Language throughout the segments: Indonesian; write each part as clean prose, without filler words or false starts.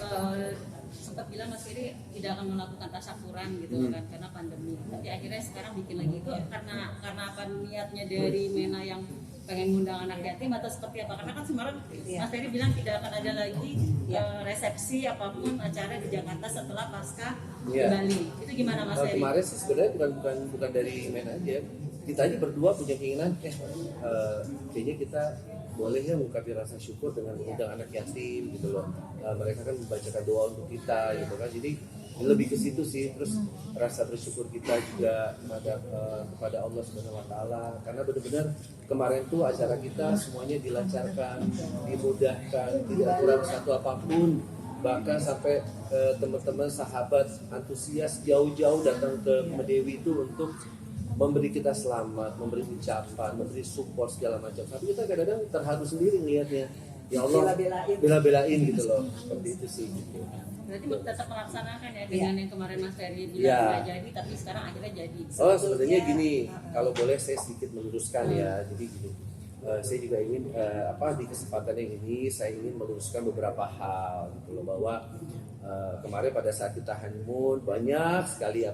waktu sempat bilang Mas Ferry tidak akan melakukan tasyakuran gitu kan karena pandemi. Tapi akhirnya sekarang bikin lagi itu karena apa niatnya dari Mena yang pengen ngundang anak yatim atau seperti apa? Karena kan kemarin Mas Ferry bilang tidak akan ada lagi resepsi apapun acara di Jakarta setelah pasca di Bali. Itu gimana Mas Ferry? Kemarin sih sebenarnya bukan dari Mena aja. Kita aja berdua punya keinginan kayaknya kita boleh ya mengungkapkan rasa syukur dengan mengundang anak yatim gitu loh. Mereka kan membacakan doa untuk kita gitu kan. Jadi lebih ke situ sih. Terus rasa bersyukur kita juga kepada Allah Subhanahu wa taala karena benar-benar kemarin tuh acara kita semuanya dilancarkan, dimudahkan, tidak kurang satu apapun. Bahkan sampai teman-teman sahabat antusias jauh-jauh datang ke Medewi itu untuk memberi kita selamat, memberi ucapan, memberi support segala macam. Tapi kita kadang-kadang terharu sendiri ngelihatnya. Ya Allah, bela-belain gitu loh. Seperti itu sih. Gitu. Berarti tetap melaksanakan ya dengan yang kemarin Mas Ferry bilang nggak jadi, tapi sekarang akhirnya jadi. Oh sebenarnya gini, kalau boleh saya sedikit meluruskan ya. Jadi gini, saya juga ingin di kesempatan yang ini saya ingin meluruskan beberapa hal gitu loh bahwa kemarin pada saat kita honeymoon banyak sekali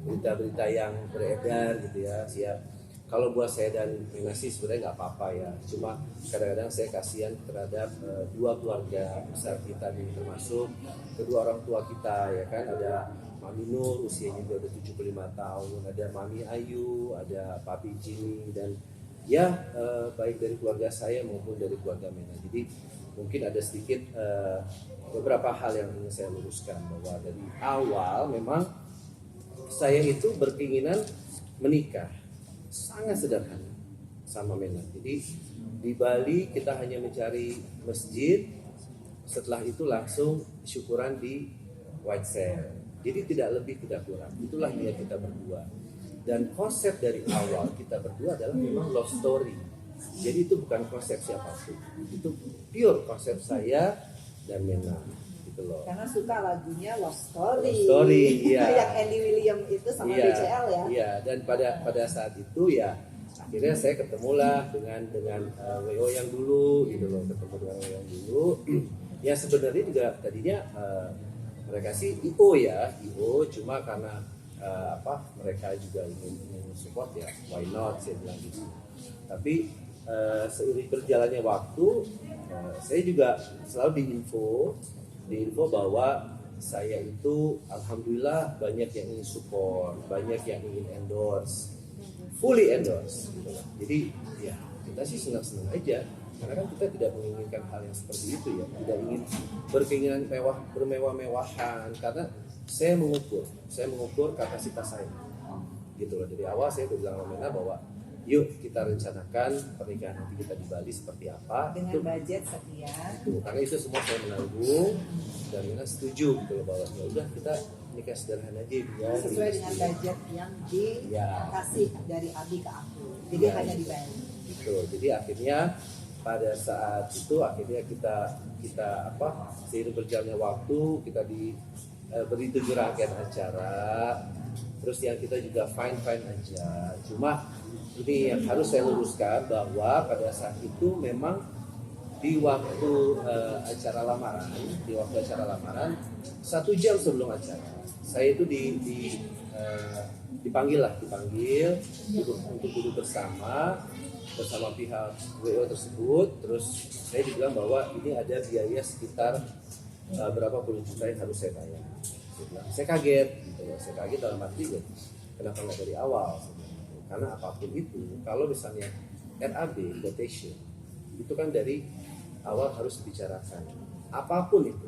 berita-berita yang beredar gitu ya. Kalau buat saya dan Mena sih sebenarnya nggak apa-apa ya. Cuma kadang-kadang saya kasihan terhadap dua keluarga besar kita nih, termasuk kedua orang tua kita ya kan. Ada Mami Nur usianya juga udah 75 tahun, ada Mami Ayu, ada Papi Jimmy dan baik dari keluarga saya maupun dari keluarga Mena. Jadi mungkin ada sedikit beberapa hal yang ingin saya luruskan bahwa dari awal memang saya itu berkeinginan menikah sangat sederhana sama Mena. Jadi di Bali kita hanya mencari masjid, setelah itu langsung syukuran di White Sand. Jadi tidak lebih tidak kurang. Itulah niat kita berdua. Dan konsep dari awal kita berdua adalah memang love story. Jadi itu bukan konsep siapapun. Itu pure konsep saya dan Mena. Gitu loh. Karena suka lagunya Love Story. Love Story, iya. Yang Andy William itu sama DCL ya. Iya, dan pada saat itu ya akhirnya saya ketemulah dengan WO yang dulu gitu loh, ketemu dengan WO yang dulu. Ya sebenarnya juga tadinya mereka sih IO cuma karena mereka juga ingin support ya, why not saya bilang gitu. Tapi seiring berjalannya waktu saya juga selalu diinfo bahwa saya itu alhamdulillah banyak yang ingin support, banyak yang ingin endorse, fully endorse gitu. Jadi ya kita sih senang-senang aja karena kan kita tidak menginginkan hal yang seperti itu ya, tidak ingin berkeinginan bermewah-mewahan karena saya mengukur kapasitas saya gitu loh. Dari awal saya bilang sama Mena bahwa yuk kita rencanakan pernikahan nanti kita di Bali seperti apa dengan budget sekian itu, karena itu semua saya menanggung dan Mena setuju gitu loh bahwa ya udah kita nikah sederhana aja ya, sesuai dengan budget yang dikasih dari Abi ke aku, jadi hanya di Bali gitu. Jadi akhirnya pada saat itu kita seiring berjalannya waktu kita beri 7 rangkaian acara, terus yang kita juga fine aja. Cuma ini yang harus saya luruskan bahwa pada saat itu memang di waktu acara lamaran 1 jam sebelum acara saya itu dipanggil untuk duduk bersama pihak WO tersebut. Terus saya dibilang bahwa ini ada biaya sekitar berapa puluh juta yang harus saya bayar. Saya kaget gitu ya. Saya kaget dalam arti kenapa nggak dari awal? Karena apapun itu, kalau misalnya RAB quotation itu kan dari awal harus dibicarakan. Apapun itu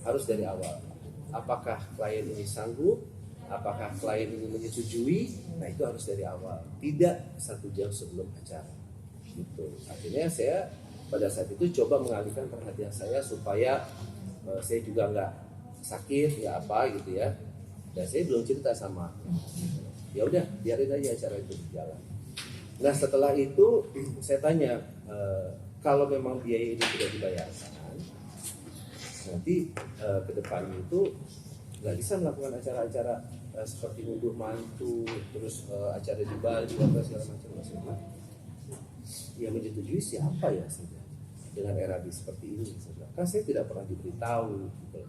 harus dari awal. Apakah klien ini sanggup? Apakah klien ini menyetujui? Nah itu harus dari awal. Tidak 1 jam sebelum acara. Gitu. Akhirnya saya pada saat itu coba mengalihkan perhatian saya supaya saya juga nggak sakit, nggak apa gitu ya. Dan saya belum cerita sama. Ya udah, biarin aja acara itu berjalan. Nah setelah itu saya tanya, kalau memang biaya ini tidak dibayarkan, nanti ke depannya itu nggak bisa melakukan acara-acara seperti ngunduh mantu, terus acara di Bali, apa segala macam. Yang menyetujui siapa ya? dengan RAB seperti ini? Saya bilang, kan saya tidak pernah diberitahu, gitu.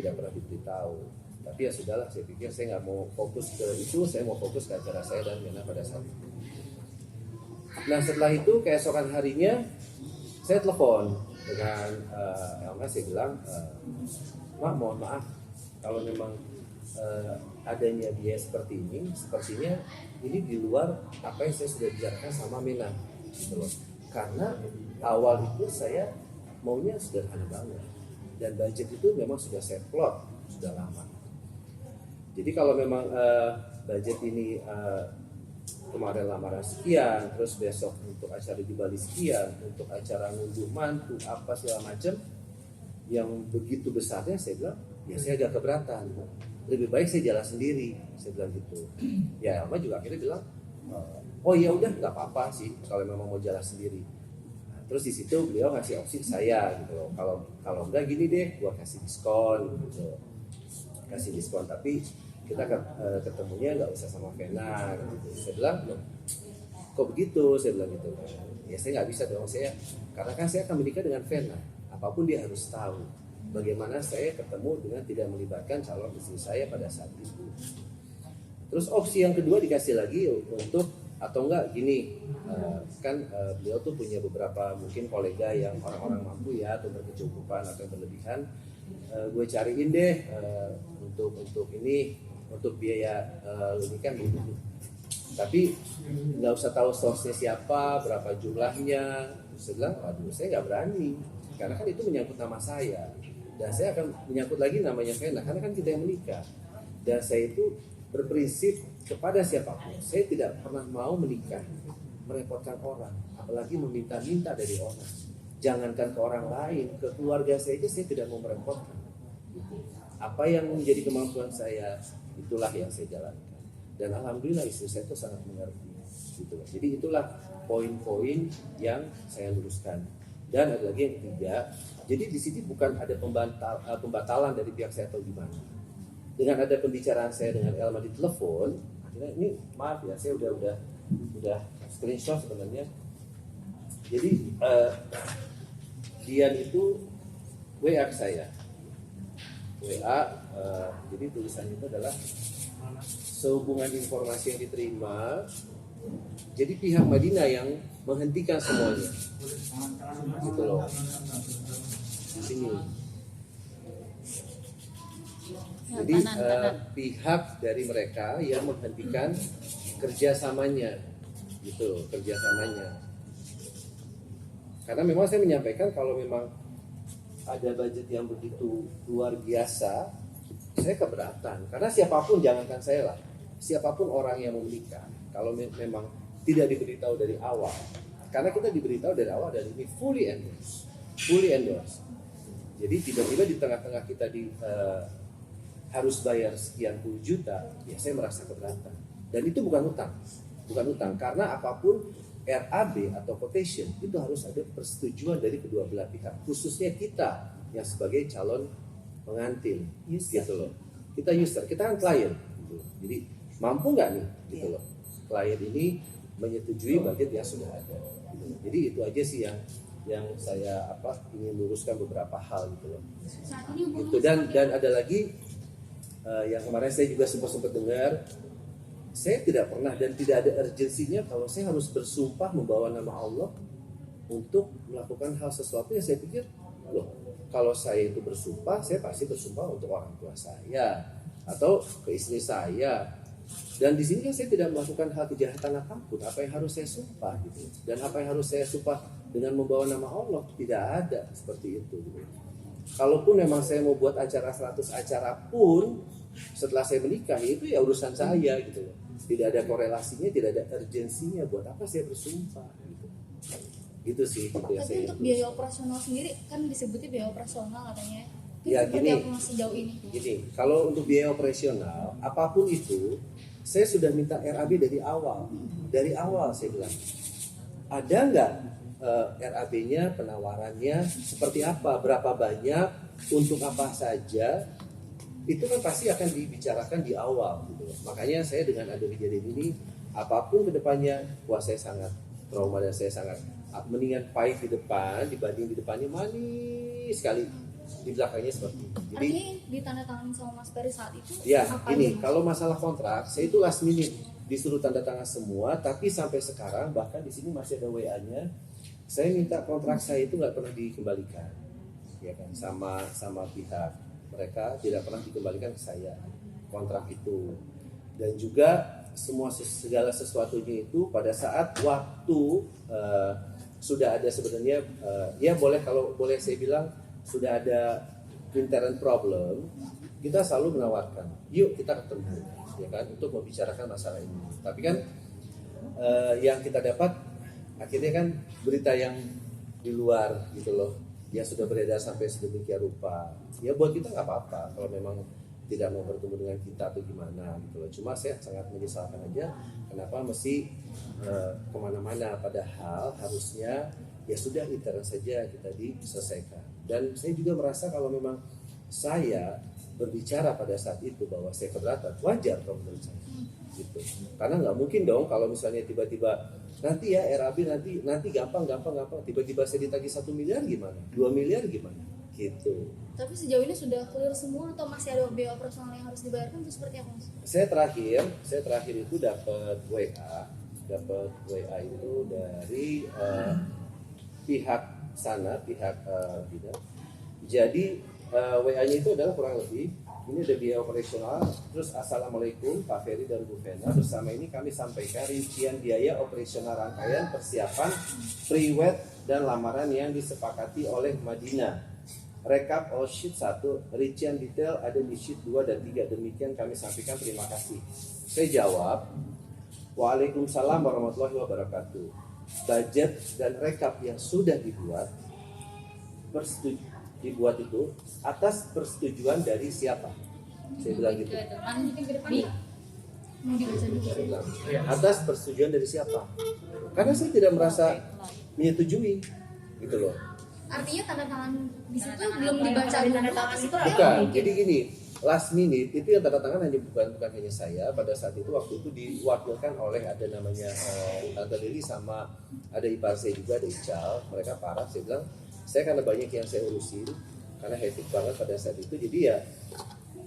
Tidak pernah diberitahu. Tapi ya sudahlah, saya pikir saya nggak mau fokus ke itu, saya mau fokus ke acara saya dan Mena pada saat itu. Nah setelah itu keesokan harinya saya telepon dengan Elma, saya bilang, Mak mohon maaf kalau memang adanya biaya seperti ini, sepertinya ini di luar apa yang saya sudah bicarakan sama Mena, gitu loh. Karena awal itu saya maunya sederhana banget dan budget itu memang sudah saya plot sudah lama. Jadi kalau memang budget ini kemarin lamaran sekian, terus besok untuk acara di Bali sekian, untuk acara ngunduh mantu apa segala macam yang begitu besarnya, saya bilang ya saya agak keberatan, lebih baik saya jalan sendiri, saya bilang gitu. Ya Elma juga akhirnya bilang oh ya udah nggak apa-apa sih kalau memang mau jalan sendiri. Nah, terus di situ beliau ngasih opsi ke saya gitu loh, kalau enggak gini deh, gua kasih diskon gitu, kasih diskon tapi kita ketemunya nggak usah sama Vena gitu. Saya bilang loh, kok begitu, saya bilang gitu. Ya saya nggak bisa dong, saya karena kan saya akan menikah dengan Vena, apapun dia harus tahu bagaimana saya ketemu dengan tidak melibatkan calon istri saya pada saat itu. Terus opsi yang kedua dikasih lagi untuk atau enggak gini, kan beliau tuh punya beberapa mungkin kolega yang orang-orang mampu ya atau berkecukupan atau yang berlebihan, gue cariin deh untuk ini, untuk biaya nikah gitu. Tapi nggak usah tahu source-nya siapa, berapa jumlahnya. Saya bilang, aduh saya nggak berani, karena kan itu menyangkut nama saya dan saya akan menyangkut lagi namanya Vena, karena kan kita yang menikah. Dan saya itu berprinsip kepada siapapun, saya tidak pernah mau menikah merepotkan orang, apalagi meminta-minta dari orang. Jangankan ke orang lain, ke keluarga saya aja saya tidak mau merepotkan. Apa yang menjadi kemampuan saya, itulah yang saya jalankan. Dan alhamdulillah istri saya itu sangat mengerti. Gitu. Jadi itulah poin-poin yang saya luruskan. Dan ada lagi yang ketiga, jadi di sini bukan ada pembatalan dari pihak saya atau gimana. Dengan ada pembicaraan saya dengan Elma di telepon, akhirnya ini maaf ya, saya udah screenshot sebenarnya. Jadi Dian itu WA ke saya. WA, jadi tulisannya itu adalah sehubungan informasi yang diterima, jadi pihak Madinah yang menghentikan semuanya, gitu loh. Di sini. Jadi pihak dari mereka yang menghentikan kerjasamanya, gitu, kerjasamanya. Karena memang saya menyampaikan kalau memang ada budget yang begitu luar biasa, saya keberatan. Karena siapapun, jangankan saya lah, siapapun orang yang mau menikah, kalau memang tidak diberitahu dari awal, karena kita diberitahu dari awal dan ini fully endorse. Jadi tiba-tiba di tengah-tengah kita harus bayar sekian puluh juta, ya saya merasa keberatan. Dan itu bukan utang, karena apapun RAB atau quotation itu harus ada persetujuan dari kedua belah pihak, khususnya kita yang sebagai calon pengantin, gitu loh. Kita user, kita kan klien, gitu. Jadi mampu nggak nih, gitu loh. Klien ini menyetujui budget yang sudah ada. Gitu. Jadi itu aja sih yang saya ingin luruskan beberapa hal gitu loh. Gitu. Dan ada lagi yang kemarin saya juga sempat dengar. Saya tidak pernah dan tidak ada urgensinya kalau saya harus bersumpah membawa nama Allah untuk melakukan hal sesuatu yang saya pikir, loh, kalau saya itu bersumpah, saya pasti bersumpah untuk orang tua saya atau ke istri saya. Dan di sini kan saya tidak melakukan hal kejahatan apapun. Apa yang harus saya sumpah gitu? Dan apa yang harus saya sumpah dengan membawa nama Allah? Tidak ada seperti itu. Gitu. Kalaupun memang saya mau buat acara 100 acara pun setelah saya menikah, itu ya urusan saya gitu loh. Tidak ada korelasinya, tidak ada urgensinya. Buat apa saya bersumpah gitu. Gitu sih gitu. Tapi saya untuk biaya operasional sendiri kan disebutnya biaya operasional katanya. Ya gini, sejauh ini. Gini, kalau untuk biaya operasional apapun itu, saya sudah minta RAB dari awal. Dari awal saya bilang, ada nggak RAB-nya, penawarannya seperti apa, berapa banyak, untuk apa saja, itu kan pasti akan dibicarakan di awal gitu. Makanya saya dengan ada kejadian ini, apapun kedepannya, wah saya sangat trauma dan saya sangat mendingan pahit di depan dibanding di depannya manis sekali, di belakangnya seperti itu. Jadi Artinya ditandatangani sama Mas Ferry saat itu ya apa ini aja, Mas? kalau masalah kontrak saya itu last minute disuruh tanda tangan semua, tapi sampai sekarang bahkan di sini masih ada WA-nya, saya minta kontrak saya itu nggak pernah dikembalikan, ya kan, sama pihak mereka tidak pernah dikembalikan ke saya kontrak itu. Dan juga segala sesuatunya itu pada saat waktu sudah ada sebenarnya ya boleh, kalau boleh saya bilang sudah ada internal problem, kita selalu menawarkan yuk kita ketemu, ya kan, untuk membicarakan masalah ini. Tapi kan yang kita dapat akhirnya kan berita yang di luar gitu loh, yang sudah beredar sampai sedemikian rupa. Ya buat kita nggak apa-apa kalau memang tidak mau bertemu dengan kita atau gimana gitu loh. Cuma saya sangat menyesalkan aja kenapa mesti kemana-mana, padahal harusnya ya sudah intern saja kita diselesaikan. Dan saya juga merasa kalau memang saya berbicara pada saat itu bahwa saya keberatan, wajar kalau menurut saya gitu. Karena nggak mungkin dong kalau misalnya tiba-tiba nanti ya RAB nanti gampang tiba-tiba saya ditagih 1 miliar gimana, 2 miliar gimana gitu. Tapi sejauh ini sudah clear semua atau masih ada biaya operasional yang harus dibayarkan itu seperti apa, Mas? Saya terakhir itu dapat WA itu dari pihak sana, pihak bidang. Jadi WA-nya itu adalah kurang lebih ini ada biaya operasional, terus assalamualaikum Pak Ferry dan Bu Vena, bersama ini kami sampaikan rincian biaya operasional rangkaian persiapan pre-wed dan lamaran yang disepakati oleh Madinah. Rekap all sheet 1, rincian detail ada di sheet 2 dan 3. Demikian kami sampaikan, terima kasih. Saya jawab, Waalaikumsalam warahmatullahi wabarakatuh. Budget dan rekap yang sudah dibuat itu atas persetujuan dari siapa? Saya bilang gitu. Mungkin ke depan ya? Mau dibaca dulu. Saya bilang, atas persetujuan dari siapa? Karena saya tidak merasa menyetujui, gitu loh. Artinya tanda tangan di situ belum dibaca dulu. Tanda tangan itu Bukan, jadi gini, last minute itu yang tanda tangan hanya bukan hanya saya. Pada saat itu waktu itu diwakilkan oleh ada namanya Tante Lili sama ada ipar saya juga, ada Ical. Mereka parah, saya bilang saya karena banyak yang saya urusin, karena hectic banget pada saat itu, jadi ya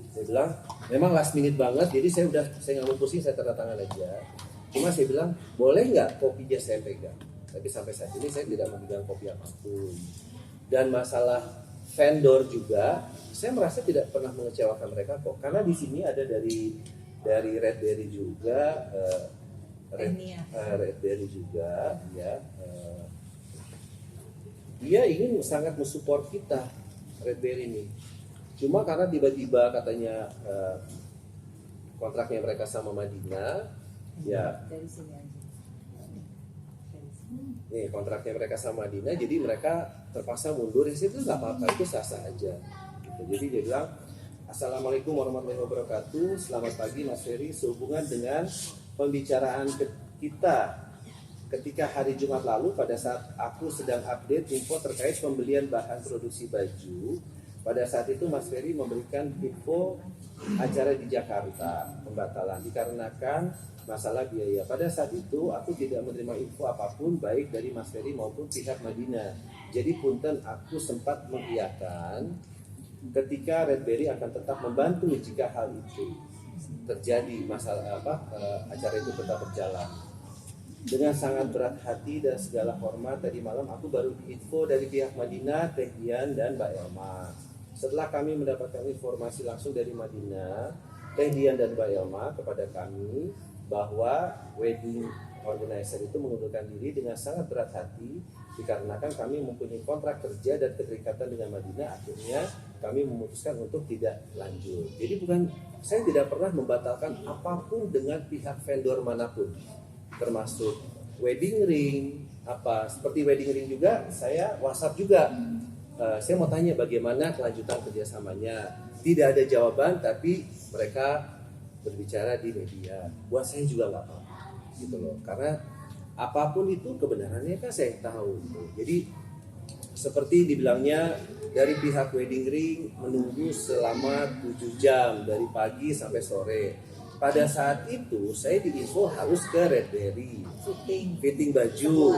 saya bilang memang last minute banget, jadi saya nggak mau pusing, saya tanda tangan aja. Cuma saya bilang boleh nggak kopinya saya pegang, tapi sampai saat ini saya tidak memegang kopi apapun. Dan masalah vendor juga, saya merasa tidak pernah mengecewakan mereka kok, karena di sini ada dari Redberry juga, Redberry juga, ya. Dia ingin sangat mensupport kita, Redberry ini. Cuma karena tiba-tiba katanya kontraknya mereka sama Madinah, ya. Dari sini aja. Nih kontraknya mereka sama Madinah, jadi mereka terpaksa mundur. Ya itu nggak apa-apa, itu sah-sah aja. Gitu. Jadi dia bilang, Assalamualaikum warahmatullahi wabarakatuh. Selamat pagi Mas Ferry. Sehubungan dengan pembicaraan kita ketika hari Jumat lalu pada saat aku sedang update info terkait pembelian bahan produksi baju, pada saat itu Mas Ferry memberikan info acara di Jakarta pembatalan dikarenakan masalah biaya. Pada saat itu aku tidak menerima info apapun baik dari Mas Ferry maupun pihak Madinah. Jadi punten aku sempat mengiyakan ketika Redberry akan tetap membantu jika hal itu terjadi, masalah acara itu tetap berjalan. Dengan sangat berat hati dan segala hormat, tadi malam aku baru diinfo dari pihak Madinah, Teh Dian dan Mbak Elma. Setelah kami mendapatkan informasi langsung dari Madinah, Teh Dian dan Mbak Elma kepada kami bahwa wedding organizer itu mengundurkan diri dengan sangat berat hati dikarenakan kami mempunyai kontrak kerja dan keterikatan dengan Madinah. Akhirnya kami memutuskan untuk tidak lanjut. Jadi saya tidak pernah membatalkan apapun dengan pihak vendor manapun, termasuk wedding ring, seperti wedding ring juga saya WhatsApp juga. Saya mau tanya bagaimana kelanjutan kerjasamanya. Tidak ada jawaban, tapi mereka berbicara di media. Buat saya juga nggak apa-apa, gitu loh. Karena apapun itu kebenarannya kan saya tahu. Jadi seperti dibilangnya dari pihak wedding ring menunggu selama 7 jam dari pagi sampai sore. pada saat itu saya diinfo harus ke Red Berry fitting baju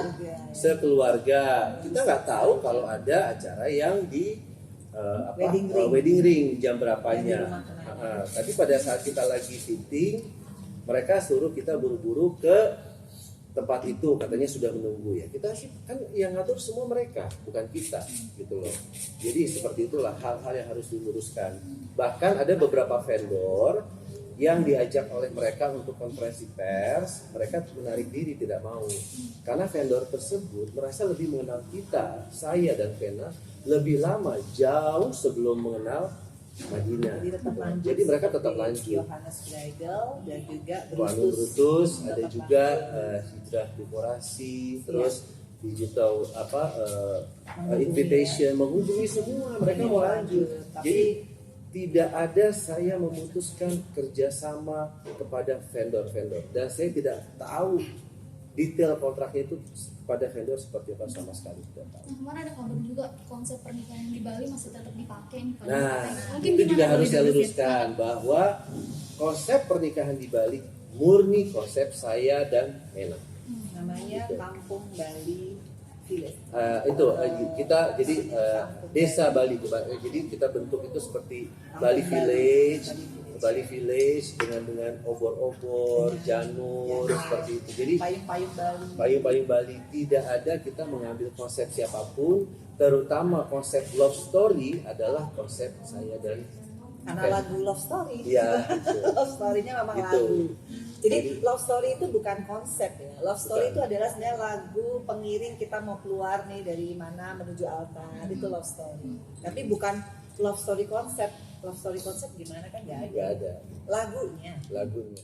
sekeluarga. Kita nggak tahu kalau ada acara yang di wedding ring jam berapanya. Tapi pada saat kita lagi fitting, mereka suruh kita buru-buru ke tempat itu, katanya sudah menunggu ya. Kita kan yang ngatur semua mereka, bukan kita gitu loh. Jadi seperti itulah hal-hal yang harus diluruskan. Bahkan ada beberapa vendor yang diajak oleh mereka untuk konferensi pers, mereka menarik diri, tidak mau. Karena vendor tersebut merasa lebih mengenal kita, saya dan Vena lebih lama, jauh sebelum mengenal Madinah. Jadi mereka tetap lanjut. Johannes Bridal dan juga Brutus, ada juga Hijrah Dekorasi, terus digital invitation, menghubungi semua, mereka mau lanjut. Jadi tidak ada saya memutuskan kerjasama kepada vendor-vendor, dan saya tidak tahu detail kontraknya itu kepada vendor seperti apa, sama sekali tidak tahu. Nah, kemarin ada kabar juga konsep pernikahan di Bali masih tetap dipakai. Nah, Mungkin itu juga gimana harus saya dari luruskan bahwa konsep pernikahan di Bali murni konsep saya dan Mena. namanya Kampung Bali Village. Kita jadi desa Bali, jadi kita bentuk itu seperti Bali Village dengan obor-obor, janur seperti itu. Jadi payung-payung Bali, tidak ada kita mengambil konsep siapapun, terutama konsep love story adalah konsep saya dan Karena lagu love story. Iya. Love story-nya memang Gitu. lagu. Jadi love story itu bukan konsep ya. Love story itu adalah sebenarnya lagu pengiring kita mau keluar nih dari mana menuju altar, itu love story. Tapi bukan love story konsep. Love story konsep gimana kan nggak ada. Nggak ada Lagunya. lagunya.